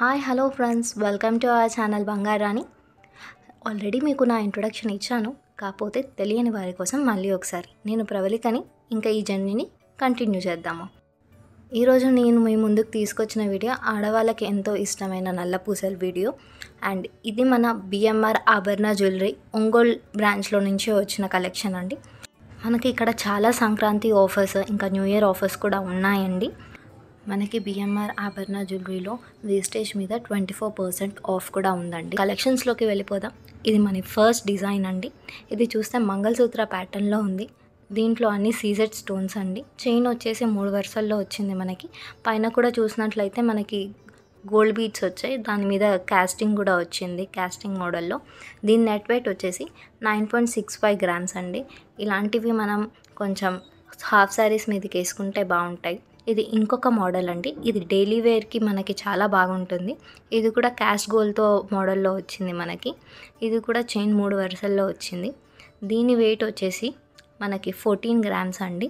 Hi hello friends, welcome to our channel Bangarani. Already మీకు నా introduction ఇచ్చాను, కాకపోతే తెలియని వారి కోసం మళ్ళీ ఒకసారి నేను ప్రవళికని. ఇంకా ఈ జర్నీని కంటిన్యూ చేద్దాము. ఈరోజు నేను మీ ముందుకు తీసుకొచ్చిన వీడియో ఆడవాళ్ళకి ఎంతో ఇష్టమైన నల్ల పూసల వీడియో. అండ్ ఇది మన బిఎంఆర్ ఆభరణ జ్యువెలరీ ఒంగోలు బ్రాంచ్లో నుంచి వచ్చిన కలెక్షన్ అండి. మనకి ఇక్కడ చాలా సంక్రాంతి ఆఫర్స్ ఇంకా న్యూ ఇయర్ ఆఫర్స్ కూడా ఉన్నాయండి. మనకి బిఎంఆర్ ఆభరణ జ్యువెలరీలో వేస్టేజ్ మీద 24% ఆఫ్ కూడా ఉందండి. కలెక్షన్స్లోకి వెళ్ళిపోదాం. ఇది మన ఫస్ట్ డిజైన్ అండి. ఇది చూస్తే మంగళసూత్ర ప్యాటర్న్లో ఉంది. దీంట్లో అన్ని సీజెడ్ స్టోన్స్ అండి. చైన్ వచ్చేసి 3 వరుసల్లో వచ్చింది. మనకి పైన కూడా చూసినట్లయితే మనకి గోల్డ్ బీడ్స్ వచ్చాయి. దాని మీద కాస్టింగ్ కూడా వచ్చింది, కాస్టింగ్ మోడల్లో. దీని నెట్ వెయిట్ వచ్చేసి 9.65 గ్రామ్స్ అండి. ఇలాంటివి మనం కొంచెం హాఫ్ శారీస్ మీదకి వేసుకుంటే బాగుంటాయి. ఇది ఇంకొక మోడల్ అండి. ఇది డైలీ వేర్కి మనకి చాలా బాగుంటుంది. ఇది కూడా క్యాస్ట్ గోల్డ్తో మోడల్లో వచ్చింది మనకి. ఇది కూడా చైన్ 3 వరుసల్లో వచ్చింది. దీని వెయిట్ వచ్చేసి మనకి 14 గ్రామ్స్ అండి.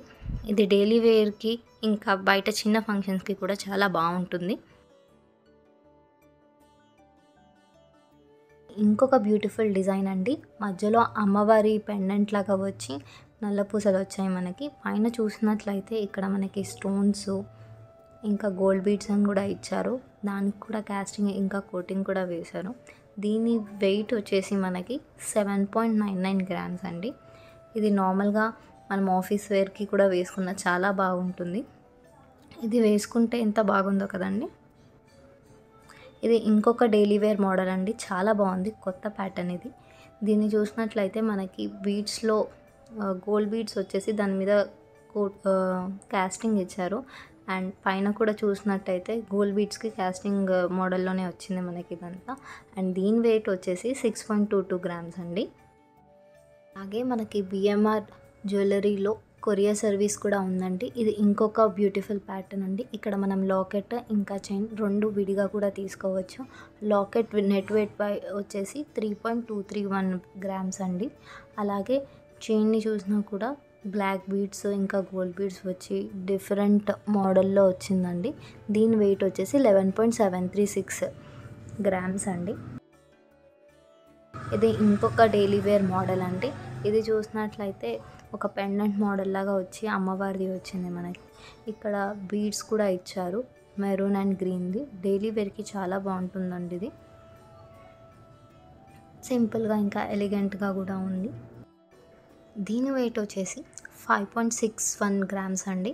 ఇది డైలీ వేర్కి ఇంకా బయట చిన్న ఫంక్షన్స్కి కూడా చాలా బాగుంటుంది. ఇంకొక బ్యూటిఫుల్ డిజైన్ అండి. మధ్యలో అమ్మవారి పెండెంట్ లాగా వచ్చి నల్ల పూసలు వచ్చాయి మనకి. పైన చూసినట్లయితే ఇక్కడ మనకి స్టోన్స్ ఇంకా గోల్డ్ బీడ్స్ అని కూడా ఇచ్చారు. దానికి కూడా కాస్టింగ్ ఇంకా కోటింగ్ కూడా వేశారు. దీని వెయిట్ వచ్చేసి మనకి 7.99 గ్రామ్స్ అండి. ఇది నార్మల్గా మనం ఆఫీస్ వేర్కి కూడా వేసుకున్న చాలా బాగుంటుంది. ఇది వేసుకుంటే ఎంత బాగుందో కదండి. ఇది ఇంకొక డైలీ వేర్ మోడల్ అండి. చాలా బాగుంది, కొత్త ప్యాటర్న్ ఇది. దీన్ని చూసినట్లయితే మనకి బీడ్స్లో గోల్డ్ బీడ్స్ వచ్చేసి దాని మీద కాస్టింగ్ ఇచ్చారు. అండ్ పైన కూడా చూసినట్టయితే గోల్డ్ బీడ్స్కి కాస్టింగ్ మోడల్లోనే వచ్చింది మనకి ఇదంతా. అండ్ దీని వెయిట్ వచ్చేసి 6.22 గ్రామ్స్ అండి. అలాగే మనకి బిఎంఆర్ జ్యువెలరీలో కొరియర్ సర్వీస్ కూడా ఉందండి. ఇది ఇంకొక బ్యూటిఫుల్ ప్యాటర్న్ అండి. ఇక్కడ మనం లాకెట్ ఇంకా చైన్ రెండు విడిగా కూడా తీసుకోవచ్చు. లాకెట్ నెట్ వెయిట్ వచ్చేసి 3.231 గ్రామ్స్ అండి. అలాగే చైన్ని చూసినా కూడా బ్లాక్ బీడ్స్ ఇంకా గోల్డ్ బీడ్స్ వచ్చి డిఫరెంట్ మోడల్లో వచ్చిందండి. దీని వెయిట్ వచ్చేసి 11.736 గ్రామ్స్ అండి. ఇది ఇంకొక డైలీ వేర్ మోడల్ అండి. ఇది చూసినట్లయితే ఒక పెండెంట్ మోడల్ లాగా వచ్చి అమ్మవారిది వచ్చింది మనకి. ఇక్కడ బీడ్స్ కూడా ఇచ్చారు, మెరూన్ అండ్ గ్రీన్ది. డైలీ వేర్కి చాలా బాగుంటుందండి. ఇది సింపుల్గా ఇంకా ఎలిగెంట్గా కూడా ఉంది. దీని వెయిట్ వచ్చేసి 5.61 గ్రామ్స్ అండి.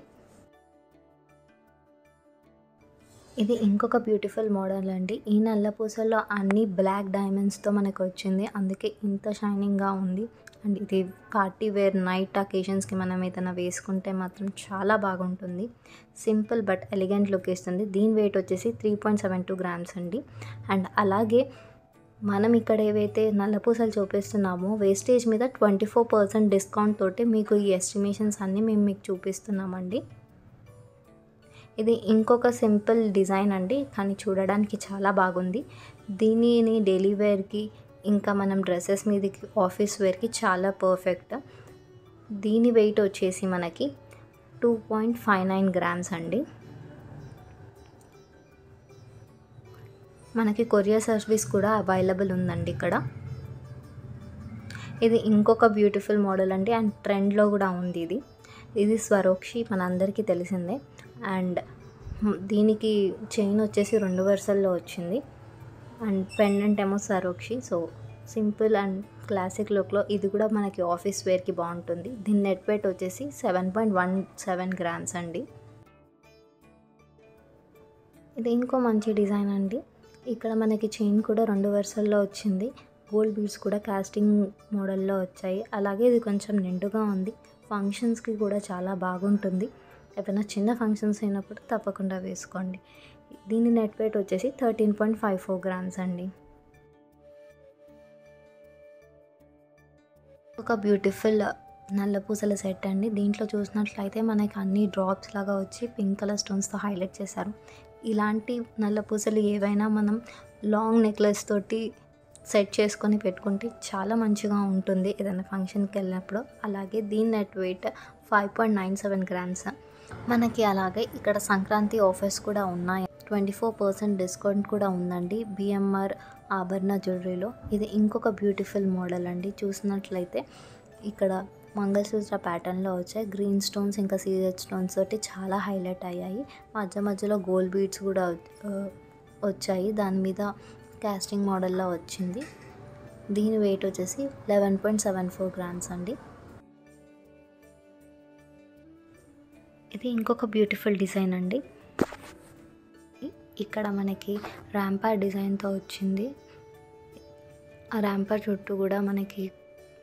ఇది ఇంకొక బ్యూటిఫుల్ మోడల్ అండి. ఈ నల్ల పూసల్లో అన్ని బ్లాక్ డైమండ్స్తో మనకు వచ్చింది, అందుకే ఇంత షైనింగ్గా ఉంది. అండ్ ఇది పార్టీ వేర్ నైట్ అకేషన్స్కి మనం ఏదైనా వేసుకుంటే మాత్రం చాలా బాగుంటుంది. సింపుల్ బట్ ఎలిగెంట్ లుక్ ఇస్తుంది. దీని వెయిట్ వచ్చేసి 3.72 గ్రామ్స్ అండి. అండ్ అలాగే మనం ఇక్కడ ఏవైతే నల్ల పూసలు చూపిస్తున్నామో వేస్టేజ్ మీద 24% డిస్కౌంట్ తోటి మీకు ఈ ఎస్టిమేషన్స్ అన్నీ మేము మీకు చూపిస్తున్నామండి. ఇది ఇంకొక సింపుల్ డిజైన్ అండి, కానీ చూడడానికి చాలా బాగుంది. దీనిని డైలీ వేర్కి ఇంకా మనం డ్రెస్సెస్ మీదకి ఆఫీస్ వేర్కి చాలా పర్ఫెక్ట్. దీని వెయిట్ వచ్చేసి మనకి 2.59 గ్రామ్స్ అండి. మనకి కొరియర్ సర్వీస్ కూడా అవైలబుల్ ఉందండి ఇక్కడ. ఇది ఇంకొక బ్యూటిఫుల్ మోడల్ అండి. అండ్ ట్రెండ్లో కూడా ఉంది ఇది. ఇది స్వరోక్షి మనందరికీ తెలిసిందే. అండ్ దీనికి చైన్ వచ్చేసి 2 వరుసల్లో వచ్చింది. అండ్ పెండెంట్ ఏమో స్వరోక్షి. సో సింపుల్ అండ్ క్లాసిక్ లుక్లో ఇది కూడా మనకి ఆఫీస్ వేర్కి బాగుంటుంది. దీని నెట్ వెయిట్ వచ్చేసి 7.17 గ్రామ్స్ అండి. ఇది ఇంకో మంచి డిజైన్ అండి. ఇక్కడ మనకి చైన్ కూడా 2 వరుసల్లో వచ్చింది. గోల్డ్ బీడ్స్ కూడా కాస్టింగ్ మోడల్లో వచ్చాయి. అలాగే ఇది కొంచెం నిండుగా ఉంది. ఫంక్షన్స్కి కూడా చాలా బాగుంటుంది. ఏమైనా చిన్న ఫంక్షన్స్ అయినప్పుడు తప్పకుండా వేసుకోండి. దీని నెట్ వెయిట్ వచ్చేసి 13.54 గ్రామ్స్ అండి. ఒక బ్యూటిఫుల్ నల్ల పూసల సెట్ అండి. దీంట్లో చూసినట్లయితే మనకి అన్ని డ్రాప్స్ లాగా వచ్చి పింక్ కలర్ స్టోన్స్తో హైలైట్ చేశారు. ఇలాంటి నల్ల పూసలు ఏవైనా మనం లాంగ్ నెక్లెస్ తోటి సెట్ చేసుకొని పెట్టుకుంటే చాలా మంచిగా ఉంటుంది ఏదైనా ఫంక్షన్కి వెళ్ళినప్పుడు. అలాగే దీని నెట్ వెయిట్ 5.97 గ్రామ్స్ మనకి. అలాగే ఇక్కడ సంక్రాంతి ఆఫర్స్ కూడా ఉన్నాయి. 24% డిస్కౌంట్ కూడా ఉందండి బిఎంఆర్ ఆభరణ జ్యువెలరీలో. ఇది ఇంకొక బ్యూటిఫుల్ మోడల్ అండి. చూసినట్లయితే ఇక్కడ మంగళసూత్ర ప్యాటర్న్లో వచ్చాయి. గ్రీన్ స్టోన్స్ ఇంకా సీజెడ్ స్టోన్స్ తోటి చాలా హైలైట్ అయ్యాయి. మధ్య మధ్యలో గోల్డ్ బీడ్స్ కూడా వచ్చాయి. దాని మీద కాస్టింగ్ మోడల్లో వచ్చింది. దీని వెయిట్ వచ్చేసి 11.74 గ్రామ్స్ అండి. ఇది ఇంకొక బ్యూటిఫుల్ డిజైన్ అండి. ఇక్కడ మనకి ర్యాంపర్ డిజైన్తో వచ్చింది. ఆ ర్యాంపర్ చుట్టూ కూడా మనకి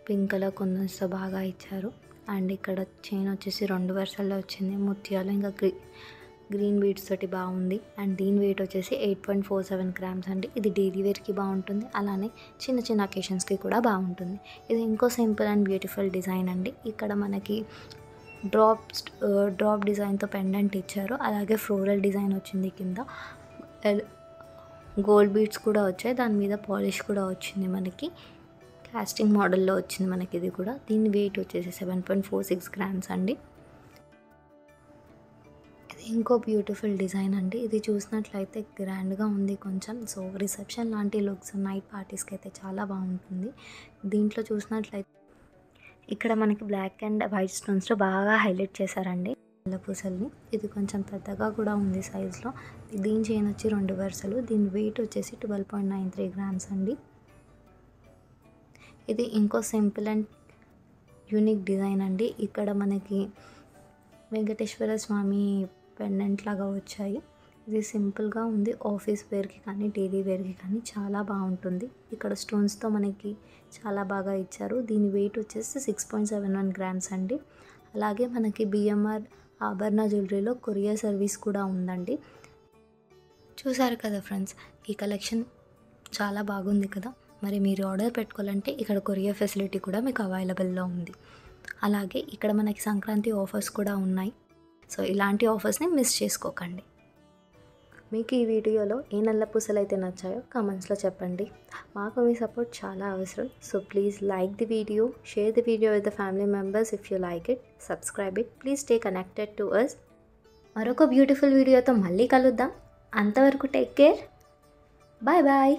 పింక్ కలర్ కొంచెం బాగా ఇచ్చారు. అండ్ ఇక్కడ చైన్ వచ్చేసి 2 వరుసల్లో వచ్చింది. ముత్యాలు ఇంకా గ్రీన్ బీడ్స్ తోటి బాగుంది. అండ్ దీని వెయిట్ వచ్చేసి 8.47 గ్రామ్స్ అండి. ఇది డైలీ వేర్కి బాగుంటుంది, అలానే చిన్న చిన్న అకేషన్స్కి కూడా బాగుంటుంది. ఇది ఇంకో సింపుల్ అండ్ బ్యూటిఫుల్ డిజైన్ అండి. ఇక్కడ మనకి డ్రాప్ డిజైన్తో పెండెంట్ ఇచ్చారు. అలాగే ఫ్లోరల్ డిజైన్ వచ్చింది. కింద గోల్డ్ బీడ్స్ కూడా వచ్చాయి. దాని మీద పాలిష్ కూడా వచ్చింది. మనకి కాస్టింగ్ మోడల్లో వచ్చింది మనకి ఇది కూడా. దీని వెయిట్ వచ్చేసి 7.46 గ్రామ్స్ అండి. ఇది ఇంకో బ్యూటిఫుల్ డిజైన్ అండి. ఇది చూసినట్లయితే గ్రాండ్గా ఉంది కొంచెం. సో రిసెప్షన్ లాంటి లుక్స్ నైట్ పార్టీస్కి అయితే చాలా బాగుంటుంది. దీంట్లో చూసినట్లయితే ఇక్కడ మనకి బ్లాక్ అండ్ వైట్ స్టోన్స్లో బాగా హైలైట్ చేశారండి పూసల్ని. ఇది కొంచెం పెద్దగా కూడా ఉంది సైజులో. దీని చైన్ వచ్చి 2 వరుసలు. దీని వెయిట్ వచ్చేసి 12.93 గ్రామ్స్ అండి. ఇది ఇంకో సింపుల్ అండ్ యూనిక్ డిజైన్ అండి. ఇక్కడ మనకి వెంకటేశ్వర స్వామి పెండెంట్ లాగా వచ్చాయి. ఇది సింపుల్గా ఉంది. ఆఫీస్ వేర్కి కానీ డైలీ వేర్కి కానీ చాలా బాగుంటుంది. ఇక్కడ స్టోన్స్తో మనకి చాలా బాగా ఇచ్చారు. దీని వెయిట్ వచ్చేసి 6.71 గ్రామ్స్ అండి. అలాగే మనకి బిఎంఆర్ ఆభరణ జ్యువెలరీలో కొరియర్ సర్వీస్ కూడా ఉందండి. చూసారు కదా ఫ్రెండ్స్, ఈ కలెక్షన్ చాలా బాగుంది కదా. మరి మీరు ఆర్డర్ పెట్టుకోవాలంటే ఇక్కడ కొరియర్ ఫెసిలిటీ కూడా మీకు అవైలబుల్లో ఉంది. అలాగే ఇక్కడ మనకి సంక్రాంతి ఆఫర్స్ కూడా ఉన్నాయి. సో ఇలాంటి ఆఫర్స్ని మిస్ చేసుకోకండి. మీకు ఈ వీడియోలో ఏ నల్ల పూసలు అయితే నచ్చాయో కామెంట్స్లో చెప్పండి. మాకు మీ సపోర్ట్ చాలా అవసరం. So please like the video, share the video with the family members if you like it, subscribe it, please stay connected to us. మరొక బ్యూటిఫుల్ వీడియోతో మళ్ళీ కలుద్దాం. అంతవరకు టేక్ కేర్. Bye bye.